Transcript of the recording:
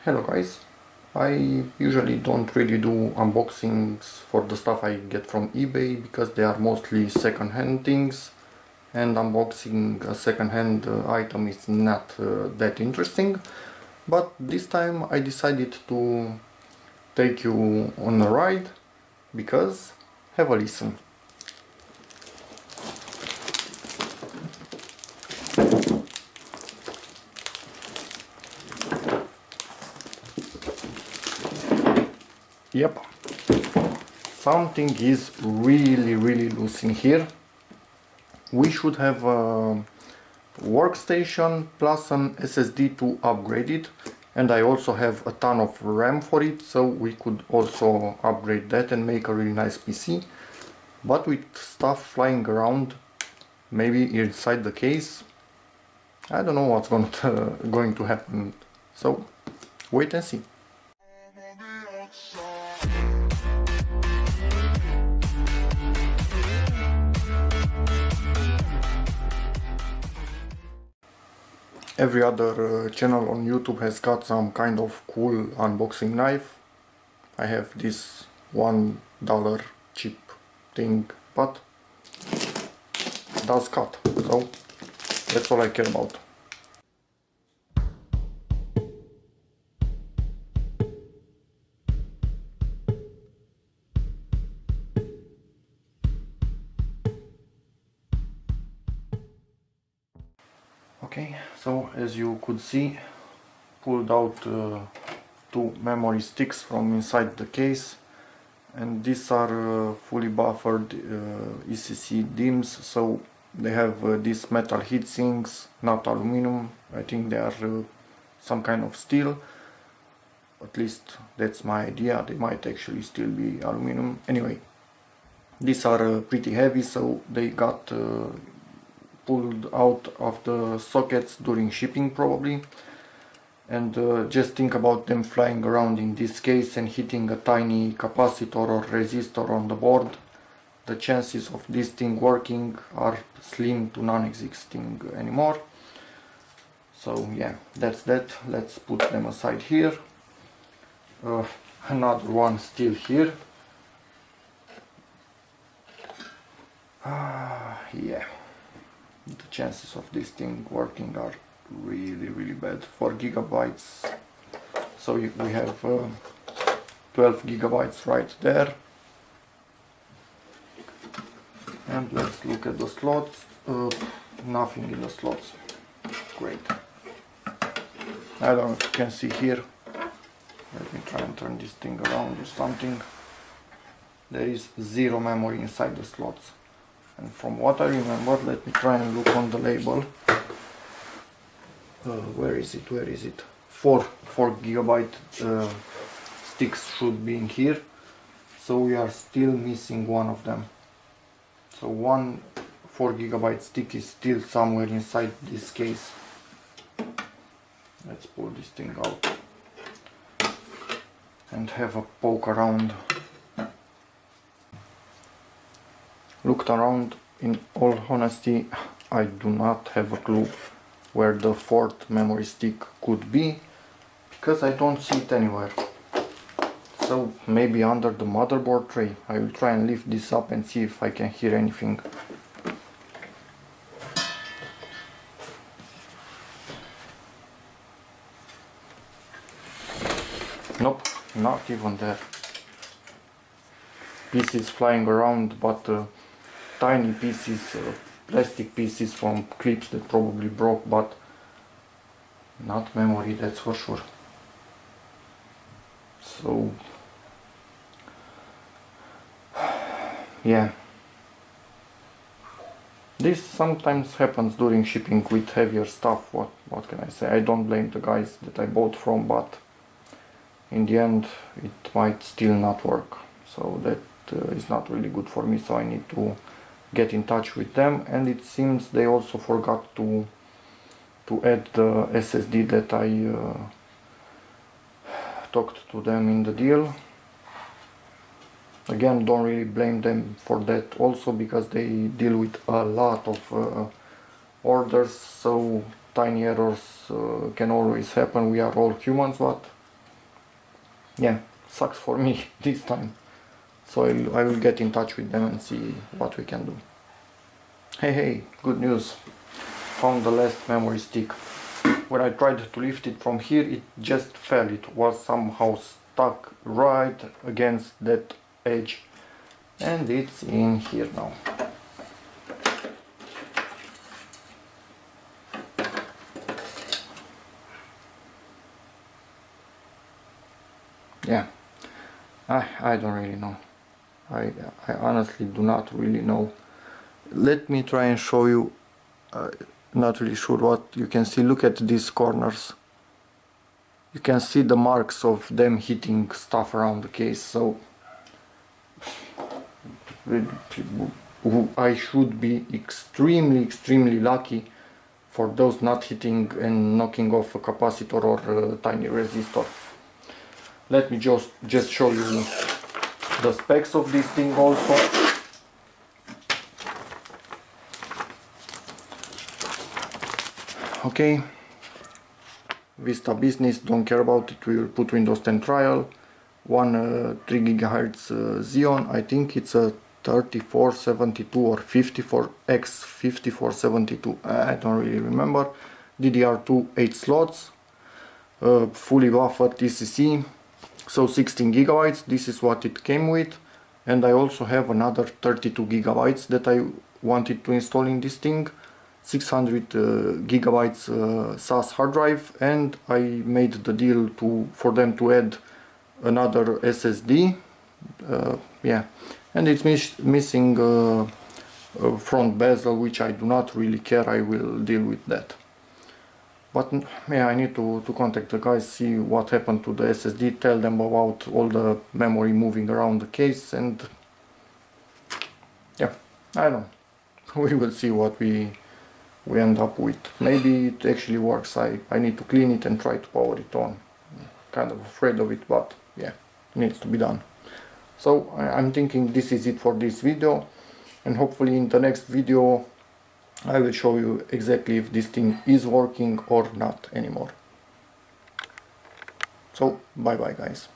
Hello guys, I usually don't really do unboxings for the stuff I get from eBay because they are mostly second-hand things, and unboxing a second-hand item is not that interesting. But this time I decided to take you on a ride because have a listen. Yep, something is really loose in here. We should have a workstation plus an SSD to upgrade it, and I also have a ton of RAM for it, so we could also upgrade that and make a really nice PC. But with stuff flying around, maybe inside the case, I don't know what's going to happen, so wait and see. Every other channel on YouTube has got some kind of cool unboxing knife. I have this $1 cheap thing, but it does cut, so that's all I care about. Okay, so as you could see, pulled out two memory sticks from inside the case, and these are fully buffered ECC DIMMs, so they have these metal heat sinks, not aluminum. I think they are some kind of steel, at least that's my idea. They might actually still be aluminum. Anyway, these are pretty heavy, so they got pulled out of the sockets during shipping probably, and just think about them flying around in this case and hitting a tiny capacitor or resistor on the board. The chances of this thing working are slim to non-existing anymore. So yeah, that's that. Let's put them aside here. Another one still here. Yeah, the chances of this thing working are really bad. 4 gigabytes, so we have 12 gigabytes right there. And let's look at the slots. Nothing in the slots. Great. I don't know if you can see here. Let me try and turn this thing around or something. There is zero memory inside the slots. And from what I remember, let me try and look on the label. Where is it? Where is it? 4 gigabyte sticks should be in here. So we are still missing one of them. So one 4 gigabyte stick is still somewhere inside this case. Let's pull this thing out and have a poke around. Looked around, in all honesty, I do not have a clue where the fourth memory stick could be, because I don't see it anywhere. So maybe under the motherboard tray. I will try and lift this up and see if I can hear anything. Nope, not even there. Pieces flying around, but tiny pieces, plastic pieces from clips that probably broke, but not memory, that's for sure. So yeah, this sometimes happens during shipping with heavier stuff. What can I say? I don't blame the guys that I bought from, but in the end it might still not work, so that is not really good for me. So I need to get in touch with them, and it seems they also forgot to add the SSD that I talked to them in the deal. Again, don't really blame them for that also, because they deal with a lot of orders, so tiny errors can always happen. We are all humans, but yeah, sucks for me this time. So I will get in touch with them and see what we can do. Hey, good news. Found the last memory stick. When I tried to lift it from here, it just fell. It was somehow stuck right against that edge. And it's in here now. Yeah, I don't really know. I honestly do not really know. Let me try and show you. Not really sure what you can see. Look at these corners. You can see the marks of them hitting stuff around the case. So I should be extremely lucky for those not hitting and knocking off a capacitor or a tiny resistor. Let me just show you the specs of this thing also. Okay, Vista Business, don't care about it, we will put Windows 10 trial. One 3 GHz Xeon, I think it's a 3472 or 5472, I don't really remember. DDR2 8 slots, fully buffered TCC, so 16 gigabytes, this is what it came with. And I also have another 32 gigabytes that I wanted to install in this thing. 600 gigabytes SAS hard drive, and I made the deal for them to add another SSD. Yeah, and it's missing a front bezel, which I do not really care. I will deal with that. But yeah, I need to contact the guys, see what happened to the SSD, tell them about all the memory moving around the case, and yeah, I don't know. We will see what we end up with. Maybe it actually works. I need to clean it and try to power it on. Kind of afraid of it, but yeah, it needs to be done. So I'm thinking this is it for this video, and hopefully in the next video I will show you exactly if this thing is working or not anymore. So bye bye guys.